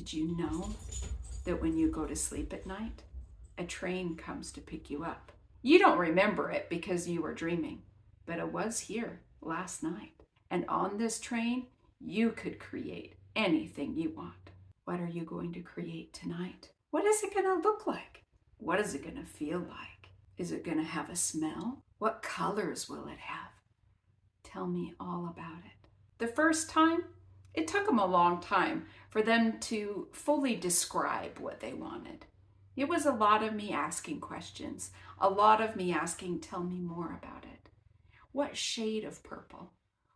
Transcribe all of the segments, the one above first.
Did you know that when you go to sleep at night, a train comes to pick you up? You don't remember it because you were dreaming, but it was here last night. And on this train, you could create anything you want. What are you going to create tonight? What is it going to look like? What is it going to feel like? Is it going to have a smell? What colors will it have? Tell me all about it. The first time, it took them a long time for them to fully describe what they wanted. It was a lot of me asking questions, a lot of me asking, tell me more about it. What shade of purple?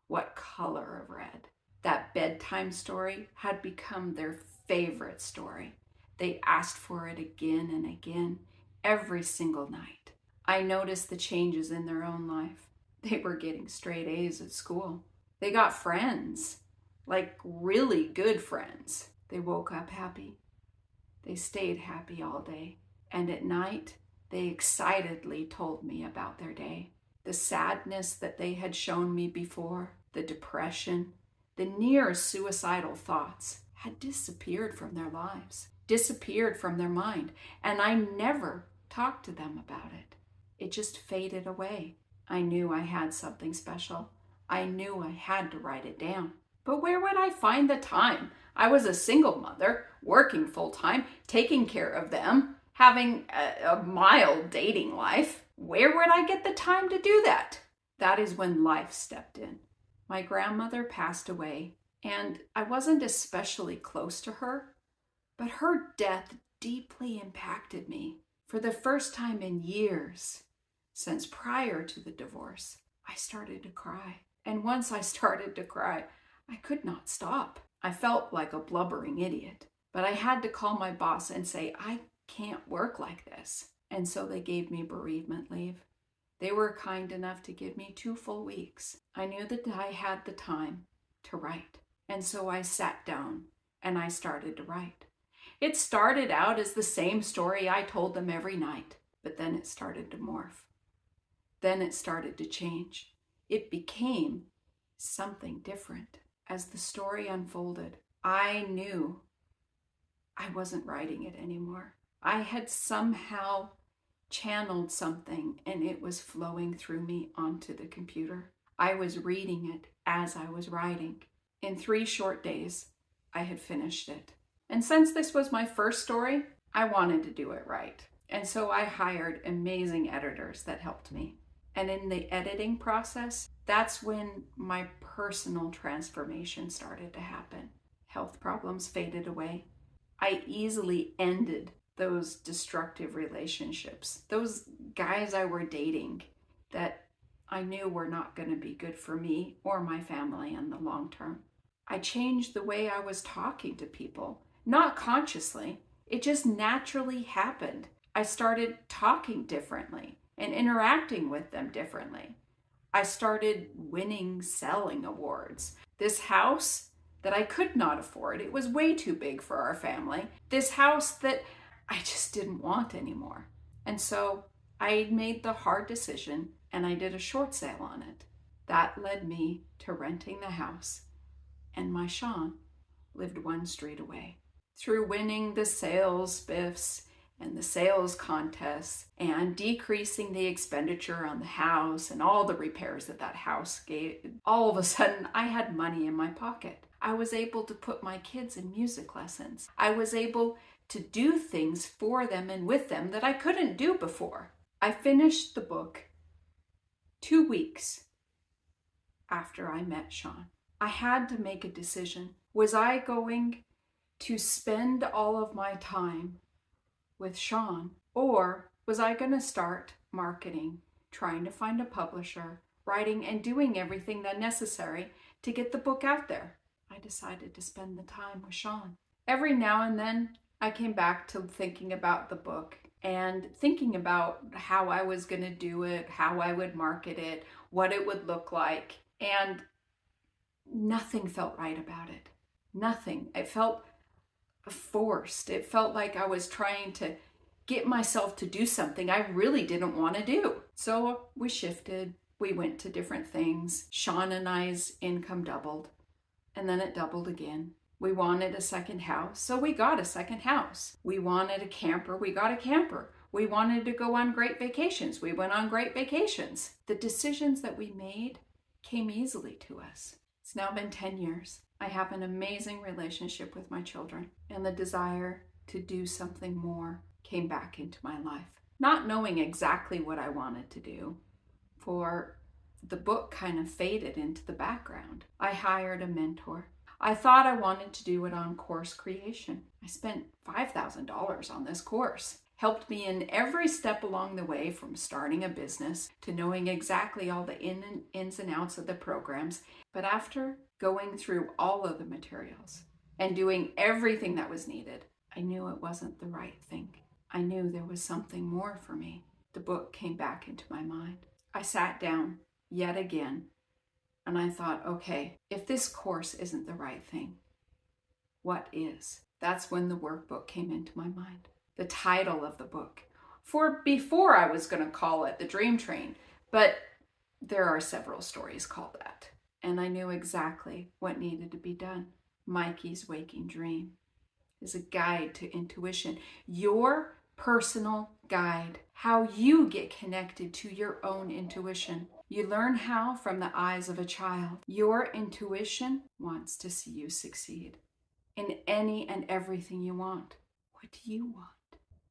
What color of red? That bedtime story had become their favorite story. They asked for it again and again, every single night. I noticed the changes in their own life. They were getting straight A's at school. They got friends, like really good friends. They woke up happy. They stayed happy all day. And at night, they excitedly told me about their day. The sadness that they had shown me before, the depression, the near suicidal thoughts had disappeared from their lives, disappeared from their mind. And I never talked to them about it. It just faded away. I knew I had something special. I knew I had to write it down. But where would I find the time? I was a single mother, working full-time, taking care of them, having a mild dating life. Where would I get the time to do that? That is when life stepped in. My grandmother passed away, and I wasn't especially close to her, but her death deeply impacted me. For the first time in years, since prior to the divorce, I started to cry. And once I started to cry, I could not stop. I felt like a blubbering idiot, but I had to call my boss and say, I can't work like this. And so they gave me bereavement leave. They were kind enough to give me 2 full weeks. I knew that I had the time to write. And so I sat down and I started to write. It started out as the same story I told them every night, but then it started to morph. Then it started to change. It became something different. As the story unfolded, I knew I wasn't writing it anymore. I had somehow channeled something and it was flowing through me onto the computer. I was reading it as I was writing. In 3 short days, I had finished it. And since this was my first story, I wanted to do it right. And so I hired amazing editors that helped me. And in the editing process, that's when my personal transformation started to happen. Health problems faded away. I easily ended those destructive relationships, those guys I were dating that I knew were not going to be good for me or my family in the long term. I changed the way I was talking to people, not consciously. It just naturally happened. I started talking differently and interacting with them differently. I started winning selling awards. This house that I could not afford, it was way too big for our family. This house that I just didn't want anymore. And so I made the hard decision and I did a short sale on it. That led me to renting the house, and my Sean lived 1 street away. Through winning the sales spiffs and the sales contests and decreasing the expenditure on the house and all the repairs that house gave, all of a sudden I had money in my pocket. I was able to put my kids in music lessons. I was able to do things for them and with them that I couldn't do before. I finished the book 2 weeks after I met Sean. I had to make a decision. Was I going to spend all of my time with Sean, or was I going to start marketing, trying to find a publisher, writing and doing everything that necessary to get the book out there? I decided to spend the time with Sean. Every now and then I came back to thinking about the book and thinking about how I was going to do it, how I would market it, what it would look like, and nothing felt right about it. Nothing. It felt forced. It felt like I was trying to get myself to do something I really didn't want to do. So we shifted. We went to different things. Sean and I's income doubled, and then it doubled again. We wanted a second house, so we got a second house. We wanted a camper, we got a camper. We wanted to go on great vacations, we went on great vacations. The decisions that we made came easily to us. It's now been 10 years. I have an amazing relationship with my children, and the desire to do something more came back into my life. Not knowing exactly what I wanted to do, for the book kind of faded into the background. I hired a mentor. I thought I wanted to do it on course creation. I spent $5,000 on this course. Helped me in every step along the way, from starting a business to knowing exactly all the ins and outs of the programs. But after going through all of the materials and doing everything that was needed, I knew it wasn't the right thing. I knew there was something more for me. The book came back into my mind. I sat down yet again and I thought, okay, if this course isn't the right thing, what is? That's when the workbook came into my mind. The title of the book. For before I was going to call it The Dream Train, but there are several stories called that. And I knew exactly what needed to be done. Mikey's Waking Dream is a guide to intuition. Your personal guide. How you get connected to your own intuition. You learn how from the eyes of a child. Your intuition wants to see you succeed in any and everything you want. What do you want?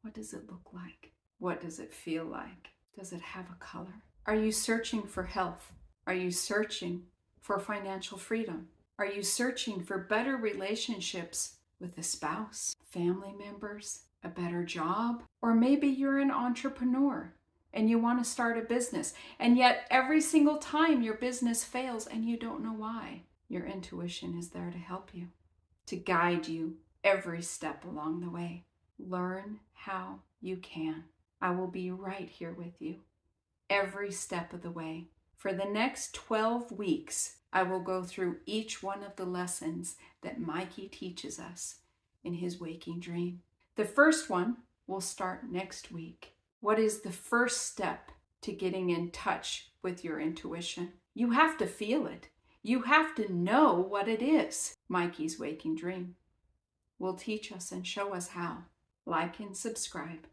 What does it look like? What does it feel like? Does it have a color? Are you searching for health? Are you searching for financial freedom? Are you searching for better relationships with a spouse, family members, a better job? Or maybe you're an entrepreneur and you want to start a business, and yet every single time your business fails and you don't know why. Your intuition is there to help you, to guide you every step along the way. Learn how you can. I will be right here with you every step of the way. For the next 12 weeks, I will go through each one of the lessons that Mikey teaches us in his waking dream. The first one will start next week. What is the first step to getting in touch with your intuition? You have to feel it. You have to know what it is. Mikey's Waking Dream will teach us and show us how. Like and subscribe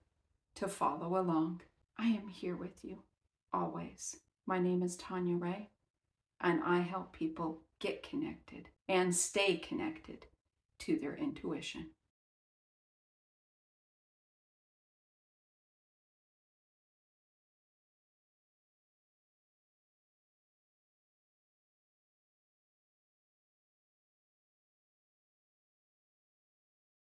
to follow along. I am here with you always. My name is Tanya Ray, and I help people get connected and stay connected to their intuition.